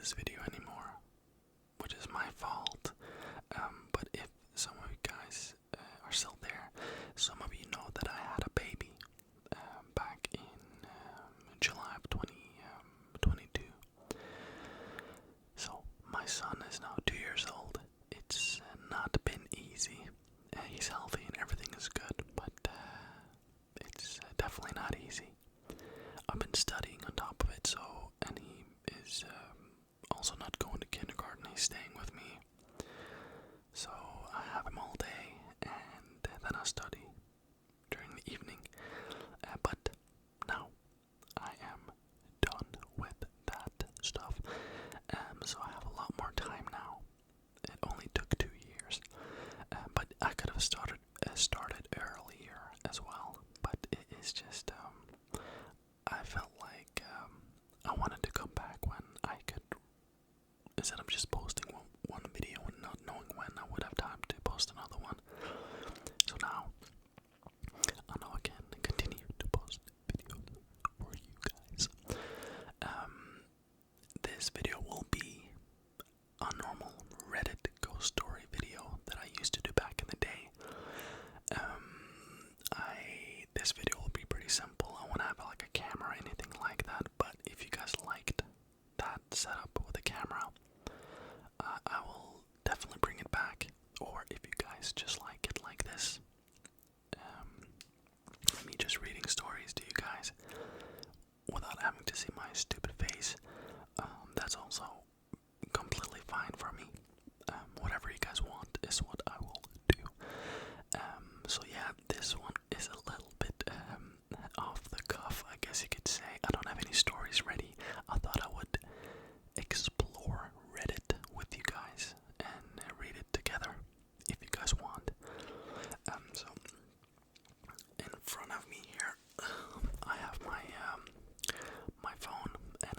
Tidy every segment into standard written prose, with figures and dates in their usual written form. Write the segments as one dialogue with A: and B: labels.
A: this video anymore, which is my fault. But if some of you guys are still there, some of you know that I had a baby back in July of 2022. So my son is now 2 years old. It's not been easy. He's healthy and everything is good, but it's definitely not easy. I've been studying on top of it, and he is also not going to kindergarten. He's staying with me, so I have him all day, and then I study during the evening. But now I am done with that stuff, so I have a lot more time now. It only took 2 years, but I could have started earlier as well. But it is just I felt like I wanted to come back when I could, instead of just posting one video and not knowing when I would have time to post another one. So now I know I can continue to post videos for you guys. This video will be a normal Reddit ghost story video that I used to do back in the day. This video will be pretty simple. I won't have like a camera or anything like that, but if you guys liked that setup with a camera, I will definitely bring it back. Or if you guys just like it like this, me just reading stories to you guys without having to see my stupid face, that's also completely fine for me. Whatever you guys want is what I will do. So yeah, this one is a little bit off the cuff, I guess you could say. I don't have any stories ready. I thought I would explore Reddit with you guys and read it together if you guys want. So in front of me here, I have my my phone, and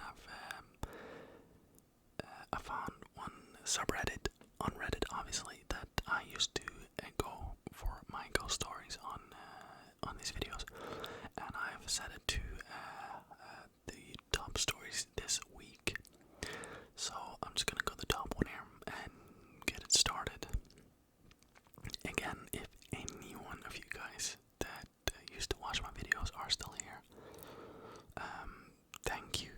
A: I found one subreddit on Reddit, obviously, that I used to go for my ghost stories on these videos, and I've set it to the top stories this week. So I'm just gonna go to the top one here and get it started. Again, if any one of you guys that used to watch my videos are still here, thank you.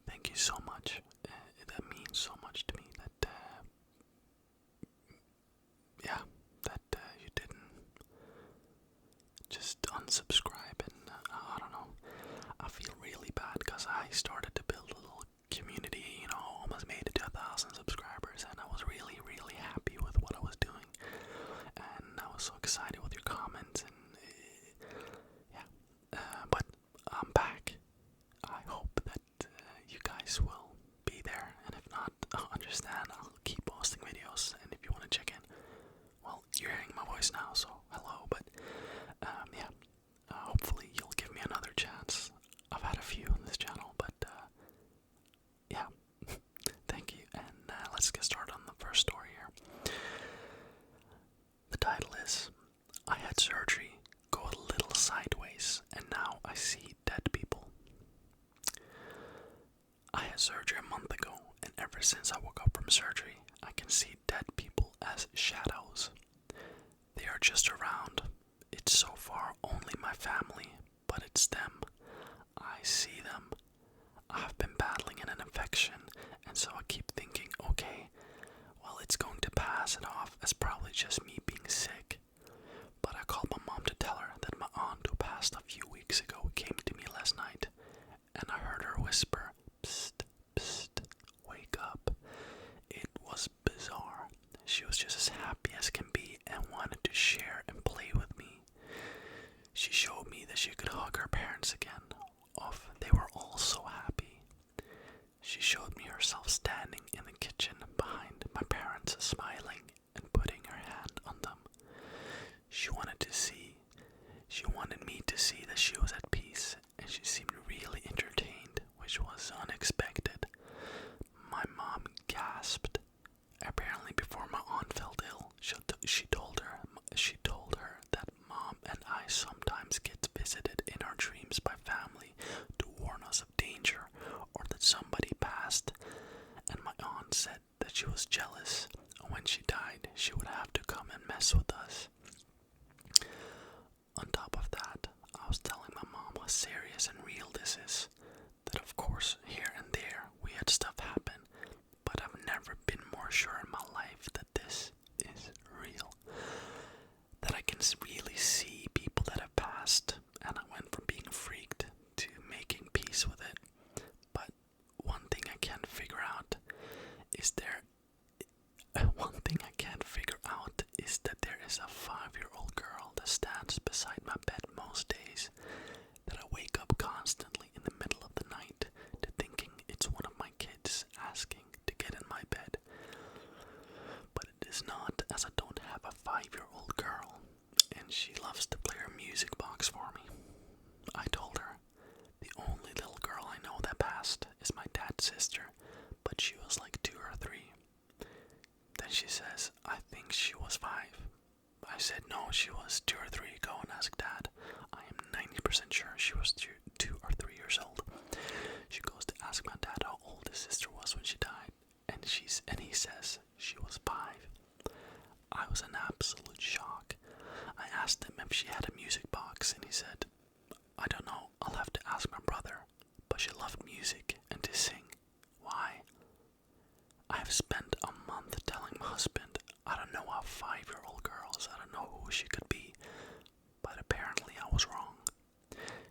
A: Thank you so much. That means so much to me that you didn't just unsubscribe, and I don't know. I feel really bad because I started to build a little community, almost made it to 1,000 subscribers, and I was really, really happy with what I was doing, and I was so excited with your comments, and but I'm back. I hope that you guys will be there, and if not, I'll understand. I'll keep posting videos, and if you want to check in, well, you're hearing my voice now, so hello. But hopefully you'll give me another chance. I've had a few on this channel, but thank you, and let's get started on the first story here. The title is, I had surgery go a little sideways, and now I see dead people. I had surgery a month ago, and ever since I woke up from surgery, I can see dead people as shadows. They are just around. It's so far only my family, but it's them. I see them. I've been battling an infection, and so I keep thinking, okay, well, it's going to pass it off as probably just me being sick. But I called my mom to tell her that my aunt, who passed a few weeks ago, came to me last night, and I heard her whisper, "Psst, psst, wake up." It was bizarre. She was just as happy as can be and wanted to share and play with me. She showed me that she could hug her parents again. They were all so happy. She showed me herself standing in the kitchen behind my parents, smiling and putting her hand on them. She wanted me to see that she was at peace, and she seemed really entertained, which was unexpected. My mom gasped. Apparently, before my aunt fell ill, she told her that Mom and I sometimes get visited in our dreams by family to warn us of danger, or that somebody passed, and my aunt said that she was jealous, and when she died, she would have to come and mess with us. On top of that, I was telling my mom how serious and real this is. That of course, here and there, we had stuff happen, but I've never been more sure in my life that this is real. That I can really see people that have passed, and I went from being freaked to making peace with it. But one thing I can't figure out is that there is a 5-year-old girl that stands beside my bed most days, that I wake up constantly in the middle of the night to thinking it's one of my kids asking to get in my bed. But it is not, as I don't have a 5-year-old girl, and she loves to play her music box for me. I told her, the only little girl I know that passed is my dad's sister, but she was like 2 or 3. Then she says, I think she was 5. I said, no, she was 2 or 3. Go and ask Dad. I am 90% sure she was 2 or 3 years old. She goes to ask my dad how old his sister was when she died, and he says she was 5. I was in absolute shock. I asked him if she had a music box, and he said, I don't know, I'll have to ask my brother, but she loved music and to sing. Why? I have spent a month telling my husband I don't know how 5-year-old girls, I don't know who she could be, but apparently I was wrong.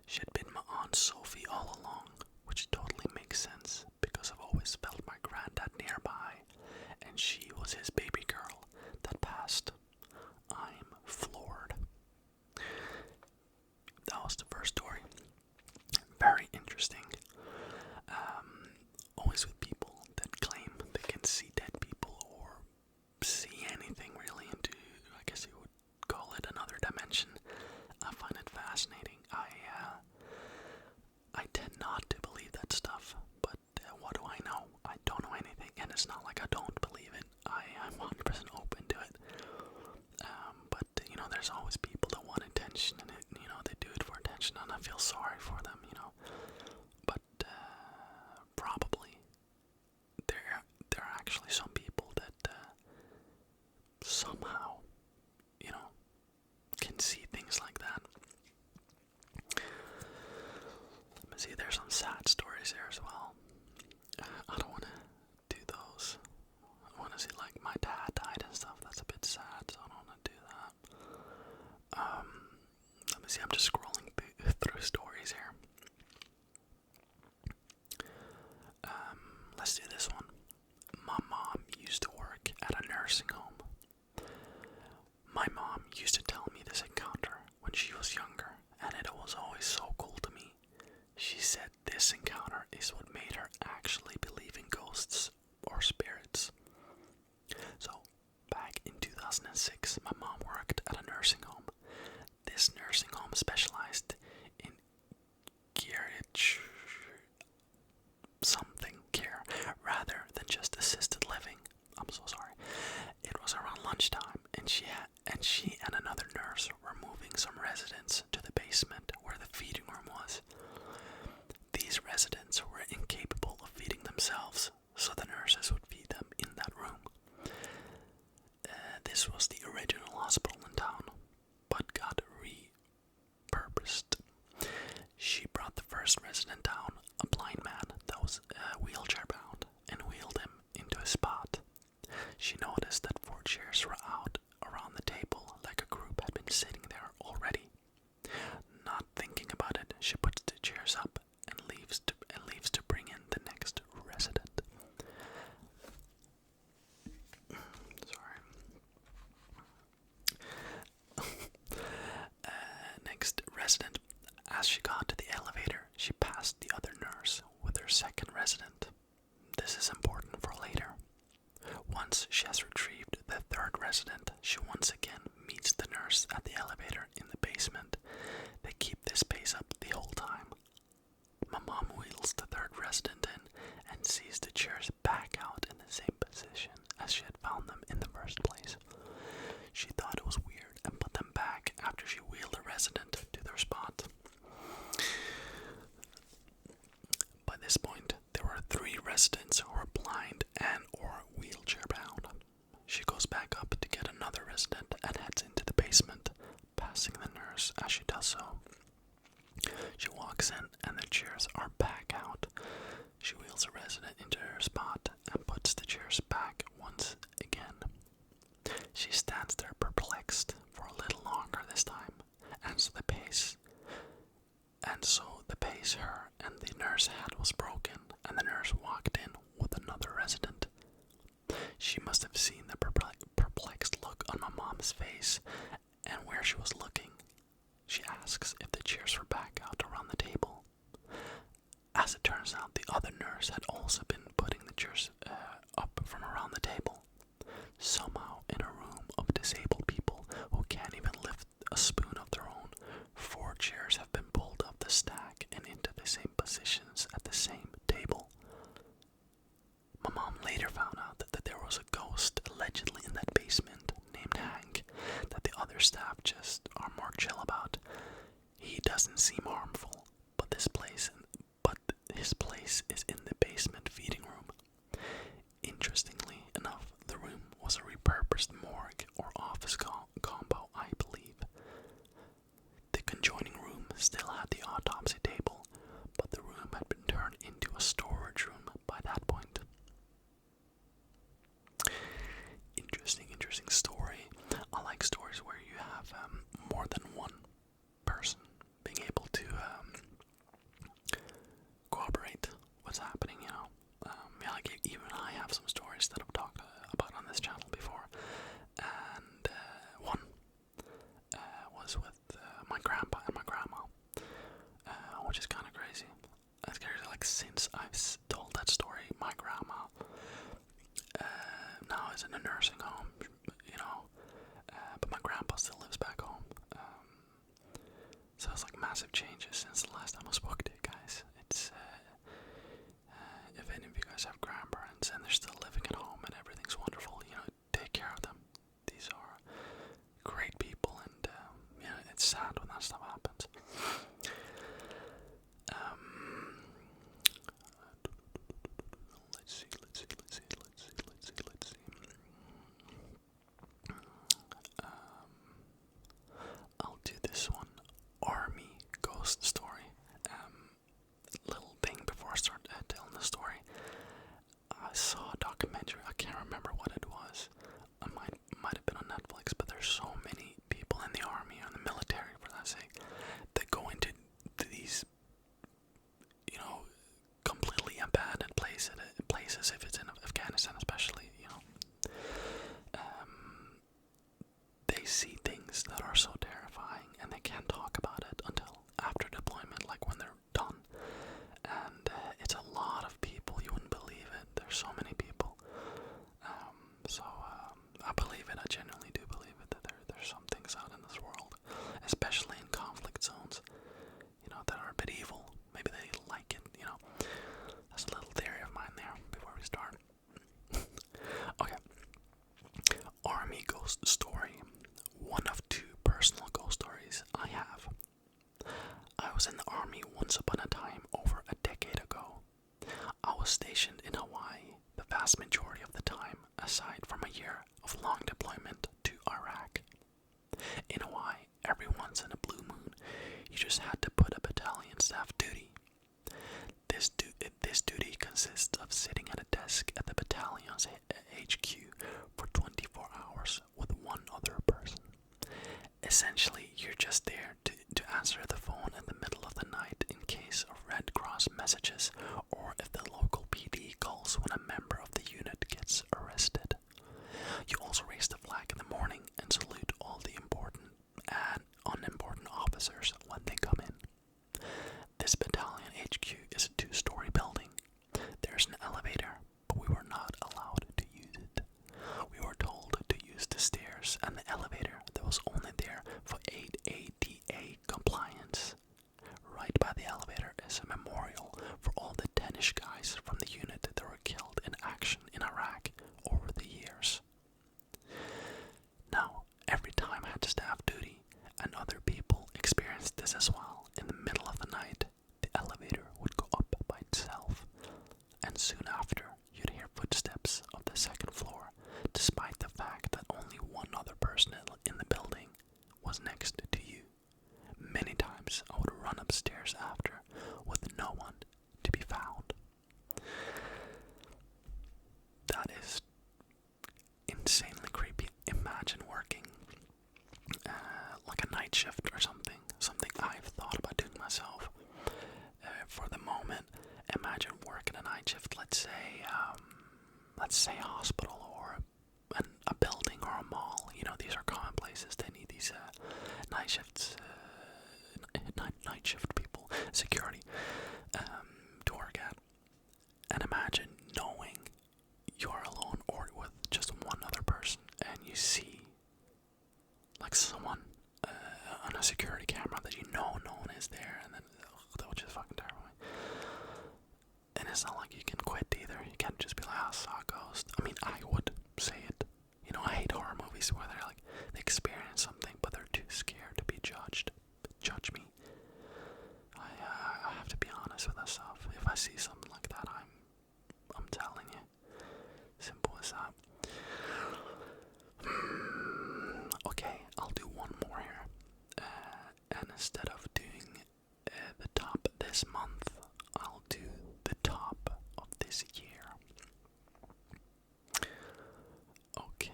A: She had been my Aunt Sophie all along, which totally makes sense because I've always felt my granddad nearby, and she was his baby girl that passed. I'm floored. That was the first story. Very interesting. Always with people that claim they can see dead people or see anything really into, I guess you would call it another dimension. I find it fascinating. I tend not to believe that stuff, but what do I know? I don't know anything, and it's not like I don't believe it. I'm 100% open to it. But there's always people that want attention, and they do it for attention, and I feel sorry for them, But probably there are actually some people that somehow, can see things like that. Let me see, there's some sad stories there as well. I don't want to do those. I want to see, like, my dad died and stuff. That's a bit sad, so I don't want to do that. Let me see, I'm just scrolling through stories here. Let's do this one. My mom used to work at a nursing home. My mom used to tell me this encounter when she was younger, and it was always so cool to me. She said this encounter is what made her actually believe in ghosts or spirits. So, back in 2006, my mom worked at a nursing home. This nursing home specialized in geriatric something care rather than just assisted living. I'm so sorry. It was around lunchtime, and she and another nurse were moving some residents to the basement where the feeding room was. These residents were incapable of feeding themselves, so the nurses would feed them in that room. This was the original hospital in town, but got repurposed. She brought the first resident down, a blind man that was wheelchair bound, and wheeled him into a spot. She noticed that 4 chairs were out around the table, like a group had been sitting there already. Not thinking about it, she puts the chairs up and leaves to bring in the next resident. Sorry. Next resident. As she got to the elevator, she passed the other nurse with her second resident. This is important for later. Once she has retrieved the third resident, she once again meets the nurse at the elevator in the basement. They keep this pace up the whole time. My mom wheels the third resident in and sees the chairs back out in the same position as she had found them in the first place. She thought it was weird and put them back after she wheeled the resident to their spot. By this point, there were 3 residents walks in and the chairs are back out. She wheels a resident into her spot and puts the chairs back once again. She stands there perplexed for a little longer this time, and so the pace her and the nurse had was broken, and the nurse walked in with another resident. She must have seen the perplexed look on my mom's face and where she was looking. She asks if the chairs were back out around the table. As it turns out, the other nurse had also been putting the chairs up from around the table. Somehow, in a room of disabled people who can't even lift a spoon of their own, 4 chairs have been pulled up the stack and into the same positions at the same table. My mom later found out that there was a ghost allegedly in that basement named Hank that the other staff just are more chill about. He doesn't seem harmful, but his place is in the basement feeding room. Interestingly enough, the room was a repurposed morgue or office combo, I believe. The conjoining room still had the autopsy table, but the room had been turned into a storage room by that point. Interesting story. I like stories where you have more than one person being able to corroborate what's happening, you know. Like even I have some stories that I've talked about on this channel before, and one was with my grandpa and my grandma, which is kind of crazy. That's crazy. Like, since I've told that story, my grandma now is in a nursing home, you know, but my grandpa still lives back home. So it's like massive changes since the last time I spoke to you guys. It's if any of you guys have grandparents and they're still living at home and everything's wonderful, you know, take care of them. These are great people, and yeah, it's sad when that stuff happens. Let's see. I'll do this one. Army ghost story. Little thing before I start telling the story. I saw a documentary. I can't remember what it was. It might have been on Netflix, but there's so many people in the army or in the military, for that sake, that go into these, you know, completely abandoned places, if it's in Afghanistan especially, you know. They see things that are so terrifying, and they can't talk about it until after deployment, like when they're done. And it's a lot of people. You wouldn't believe it. There's so many people. I believe it. I genuinely do believe it, that there's some things out in this world, especially in conflict zones, you know, that are a bit evil. Maybe they like it, you know. That's a little theory of mine there before we start. Okay. Army ghost story. One of 2 personal ghost stories I have. I was in the army once upon a time over a decade ago. I was stationed in Hawaii the vast majority of the time, aside from a year of long deployment to Iraq. In Hawaii, every once in a blue moon, you just had to put a battalion staff duty. This duty consists of sitting at a desk at the battalion's HQ for 24 hours with one other person. Essentially, you're just there to answer the phone in the middle of the night in case of Red Cross messages, or if the local PD calls when a member of the unit gets arrested. You also raise the flag in the morning and salute all the important and unimportant officers when they come in. This battalion HQ is a 2-story building. There's an elevator, but we were not allowed to use it. We were told to use the stairs and the elevator that was only there for ADA compliance. Right by the elevator is a memorial for all the Danish guys from the unit that were killed in action in Iraq over the years. Now, every time I had staff duty and other people experienced night shift or something I've thought about doing myself. For the moment, imagine working a night shift, let's say a hospital or a building or a mall. You know, these are common places. They need these night shifts, night shift people, security, to work at. And imagine knowing you're alone or with just one other person, and you see like someone on a security camera that you know no one is there, and then that would just fucking terrify me. And it's not like you can quit either. You can't just be like, I saw a ghost. I mean, I would say it. You know, I hate horror movies where they're like, they experience something, but they're too scared to be judged. Judge me. I have to be honest with that stuff. If I see something like that, I'm telling you. Simple as that. Okay, I'll do one more here. And instead of doing the top this month, I'll do the top of this year. Okay.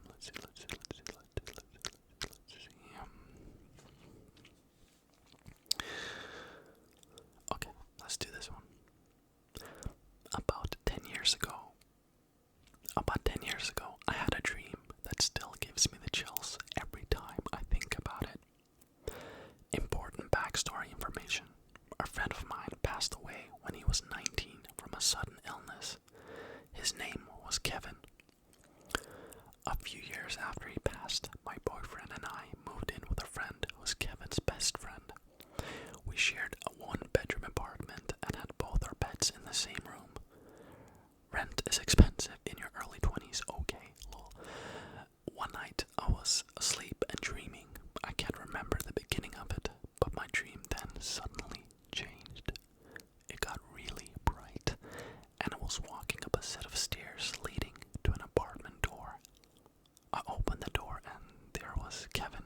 A: Let's see. Okay, let's do this one. About 10 years ago, I had a dream that still gives me the chills every time I think about it. Important backstory information. A friend of mine passed away when he was 19 from a sudden illness. His name was Kevin. A few years after he passed, my boyfriend and I moved in with a friend who was Kevin's best friend. We shared a one-bedroom apartment and had both our beds in the same room. Rent is expensive in your early 20s, okay, lol. One night, I was asleep and dreaming. I can't remember the beginning of it, but my dream then suddenly changed. It got really bright, and I was walking up a set of stairs leading to an apartment door. I opened the door, and there was Kevin,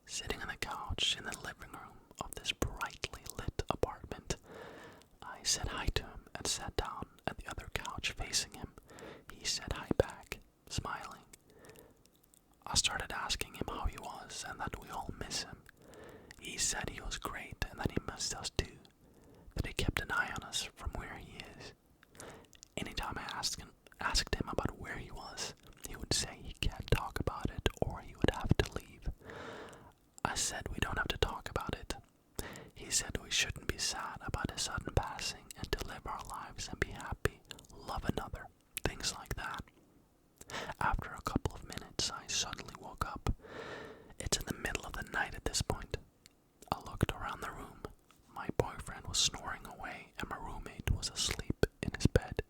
A: sitting on the couch in the living room of this brightly lit apartment. I said hi to him and sat down at the other couch facing him. He said hi back, smiling. I started asking him how he was and that we all miss him. He said he was great and that he missed us too, that he kept an eye on us from where he is. Anytime I asked him about where he was, he would say he can't talk about it or he would have to leave. I said we don't have to talk about it. He said we shouldn't be sad about his sudden passing and to live our lives and be happy, love another, things like that. After a couple of minutes, I suddenly woke up. It's in the middle of the night at this point. I looked around the room. My boyfriend was snoring away and my roommate was asleep in his bed.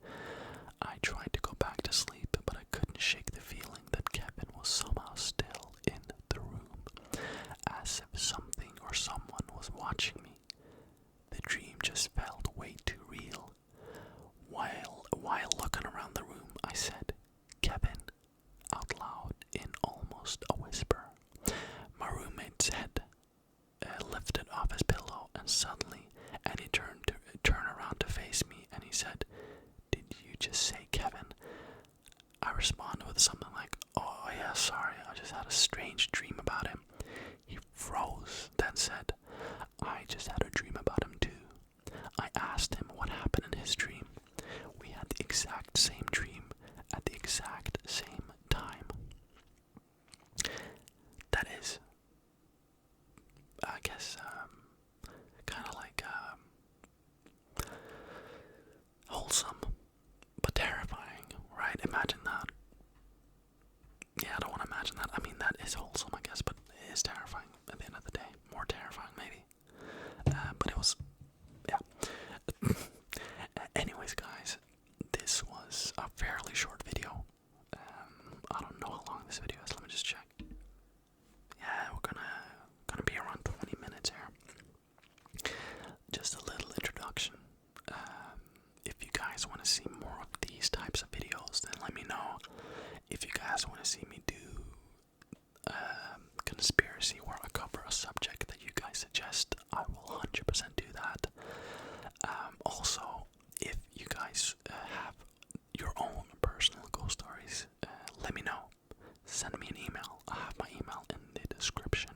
A: I tried to go back to sleep, but I couldn't shake the feeling that Kevin was somehow still in the room, as if something or someone was watching me. The dream just felt way too real. While looking around the room, I said, Kevin, out loud in almost a whisper. My roommate's head lifted off his pillow and he turned around to face me and he said, did you just say Kevin? I responded with something like, oh yeah, sorry, I just had a strange dream about him. He froze, then said, I just had a dream about him too. I asked him what happened in his dream. We had the exact same dream at the exact same time. That is, I guess, kind of like wholesome, but terrifying, right? Imagine that. Yeah, I don't want to imagine that. I mean, that is wholesome, I guess, but it is terrifying at the end of the day. More terrifying, maybe. But it was, yeah. Anyways, guys, this was a fairly short video. I don't know how long this video is. Let me just check. Yeah, we're gonna be around 20 minutes here. Just a little introduction. If you guys want to see more of these types of videos, then let me know. If you guys want to see me do conspiracy where I cover a subject that you guys suggest, I will 100% do that. Also, if you guys have your own personal ghost stories, let me know. send me an email. I have my email in the description